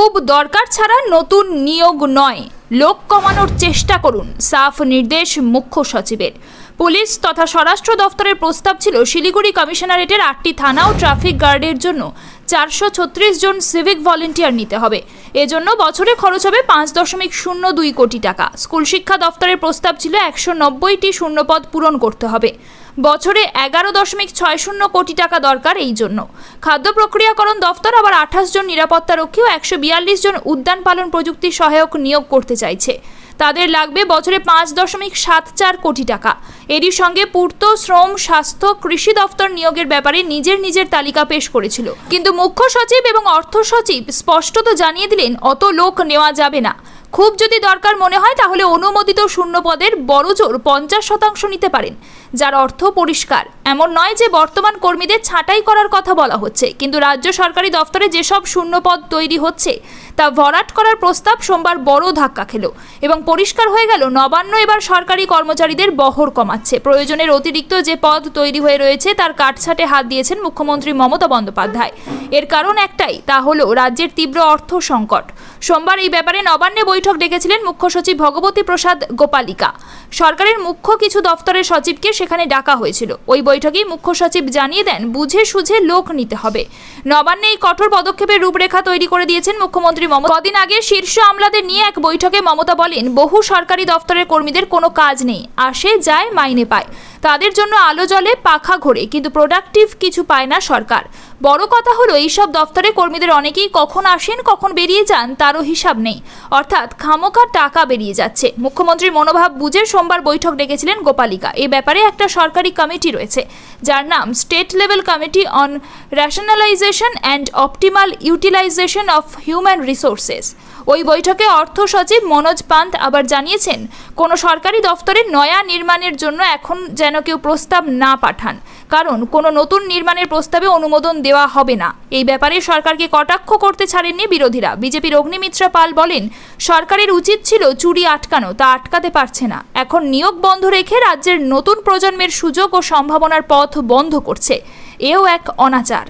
খুব দরকার ছাড়া নতুন নিয়োগ নয়, লোক কমানোর চেষ্টা করুন, সাফ নির্দেশ মুখ্য সচিবের। পুলিশ তথা স্বরাষ্ট্র দফতরের প্রস্তাব ছিল শিলিগুড়ি কমিশনারেটের 8টি থানা ও ট্রাফিক গার্ডের জন্য 436 জন সিভিক ভলেন্টিয়ার নিতে হবে। এজন্য বছরে খরচ হবে 5.02 কোটি টাকা। স্কুল শিক্ষা দফতরের প্রস্তাব ছিল 190টি শূন্যপদ পূরণ করতে হবে। বছরে 11.60 কোটি টাকা দরকার এই জন্য। খাদ্য প্রক্রিয়াকরণ দফতর আবার 28 জন নিরাপত্তারক্ষী ও 142 জন উদ্যান পালন প্রযুক্তি সহায়ক নিয়োগ করতে চাইছে। তাদের লাগবে বছরে 5.74 কোটি টাকা। এরই সঙ্গে পূর্ত, শ্রম, স্বাস্থ্য, কৃষি দফতর নিয়োগের ব্যাপারে নিজের তালিকা পেশ করেছিল, কিন্তু মুখ্য সচিব এবং অর্থ সচিব স্পষ্টত জানিয়ে দিলেন অত লোক নেওয়া যাবে না। খুব যদি দরকার মনে হয় তাহলে অনুমোদিত শূন্যপদের বড়জোর 50% নিতে পারেন, যার অর্থ পরিষ্কার এমন নয় যে বর্তমান কর্মীদের ছাঁটাই করার কথা বলা হচ্ছে, কিন্তু রাজ্য সরকারি দফতরে যেসব শূন্যপদ তৈরি হচ্ছে তা ভরাট করার প্রস্তাব সোমবার বড় ধাক্কা খেল এবং পরিষ্কার হয়ে গেল নবান্ন এবার সরকারি কর্মচারীদের বহর কমাচ্ছে। প্রয়োজনের অতিরিক্ত যে পদ তৈরি হয়ে রয়েছে তার কাটছাঁটে হাত দিয়েছেন মুখ্যমন্ত্রী মমতা বন্দ্যোপাধ্যায়। এর কারণ একটাই, তা হলো রাজ্যের তীব্র অর্থ সংকট। সোমবার এই ব্যাপারে নবান্নে বৈঠক ডেকেছিলেন মুখ্য সচিব ভগবতী প্রসাদ গোপালিকা। সরকারের মুখ্য কিছু দফতরের সচিবকে সেখানে ডাকা হয়েছিল। ওই বৈঠকেই মুখ্য সচিব জানিয়ে দেন বুঝে সুঝে লোক নিতে হবে। নবান্নে এই কঠোর পদক্ষেপের রূপরেখা তৈরি করে দিয়েছেন মুখ্যমন্ত্রী মমতা। কদিন আগে শীর্ষ আমলাদের নিয়ে এক বৈঠকে মমতা বলেন বহু সরকারি দফতরের কর্মীদের কোনো কাজ নেই, আসে যায় মাইনে পায়, তাদের জন্য আলো জ্বলে পাখা ঘোরে, কিন্তু প্রোডাক্টিভ কিছু পায় না সরকার। বড় কথা হলো এইসব দফতরে কর্মীদের অনেকেই কখন আসেন কখন বেরিয়ে যান তারও হিসাব নেই, অর্থাৎ খামোখা টাকা বেরিয়ে যাচ্ছে। মুখ্যমন্ত্রীর মনোভাব বুঝে সোমবার বৈঠক ডেকেছিলেন গোপালিকা। এ ব্যাপারে একটা সরকারি কমিটি রয়েছে যার নাম state level committee on rationalisation and optimal utilisation of human resources. ওই বৈঠকে অর্থ সচিব মনোজ পান্ত আবার জানিয়েছেন কোনো সরকারি দফতরের নয়া নির্মাণের জন্য এখন যেন কেউ প্রস্তাব না পাঠান, কারণ কোনো নতুন নির্মাণের প্রস্তাবে অনুমোদন দেওয়া হবে না। এই ব্যাপারে সরকারকে কটাক্ষ করতে ছাড়েননি বিরোধীরা। বিজেপির অগ্নিমিত্রা পাল বলেন সরকারের উচিত ছিল চুরি আটকানো, তা আটকাতে পারছে না। এখন নিয়োগ বন্ধ রেখে রাজ্যের নতুন প্রজন্মের সুযোগ ও সম্ভাবনার পথ বন্ধ করছে, এও এক অনাচার।